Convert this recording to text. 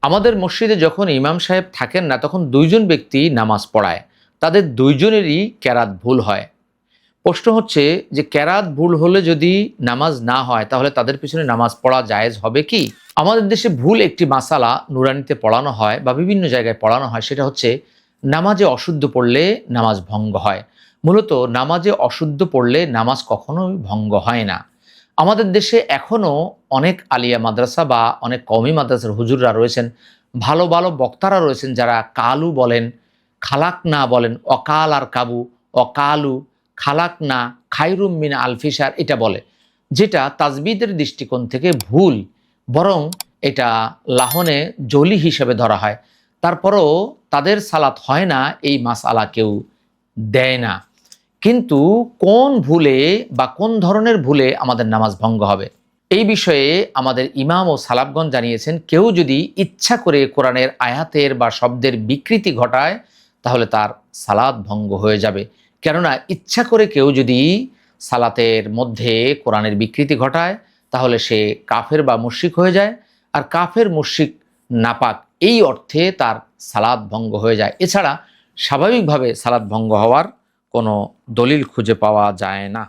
আমাদের মসজিদে যখন ইমাম সাহেব থাকেন না, তখন দুইজন ব্যক্তি নামাজ পড়ায়, তাদের দুইজনেরই কেরাত ভুল হয়। প্রশ্ন হচ্ছে যে কেরাত ভুল হলে যদি নামাজ না হয়, তাহলে তাদের পিছনে নামাজ পড়া জায়েজ হবে কি? আমাদের দেশে ভুল একটি মাসালা নুরানিতে পড়ানো হয় বা বিভিন্ন জায়গায় পড়ানো হয়, সেটা হচ্ছে নামাজে অশুদ্ধ পড়লে নামাজ ভঙ্গ হয়। মূলত নামাজে অশুদ্ধ পড়লে নামাজ কখনোই ভঙ্গ হয় না। আমাদের দেশে এখনও অনেক আলিয়া মাদ্রাসা বা অনেক কওমি মাদ্রাসার হুজুররা রয়েছেন, ভালো ভালো বক্তারা রয়েছেন, যারা কালু বলেন, খালাক না বলেন, অকাল আর কাবু, অকালু খালাক না খাইরুম মিন আলফিসার এটা বলে, যেটা তাজবিদের দৃষ্টিকোণ থেকে ভুল। বরং এটা লাহনে জলি হিসেবে ধরা হয়। তারপরও তাদের সালাত হয় না, এই মাসআলা কেউ দেয় না। কিন্তু কোন ভুলে বা কোন ধরনের ভুলে আমাদের নামাজ ভঙ্গ হবে, এই বিষয়ে আমাদের ইমাম ও সালাফগণ জানিয়েছেন, কেউ যদি ইচ্ছা করে কোরআনের আয়াতের বা শব্দের বিকৃতি ঘটায়, তাহলে তার সালাত ভঙ্গ হয়ে যাবে। কেননা ইচ্ছা করে কেউ যদি সালাতের মধ্যে কোরআনের বিকৃতি ঘটায়, তাহলে সে কাফের বা মুশরিক হয়ে যায়। আর কাফের, মুশরিক, নাপাক এই অর্থে তার সালাত ভঙ্গ হয়ে যায়। এছাড়া স্বাভাবিকভাবে সালাত ভঙ্গ হওয়ার কোনো দলিল খুঁজে পাওয়া যায় না।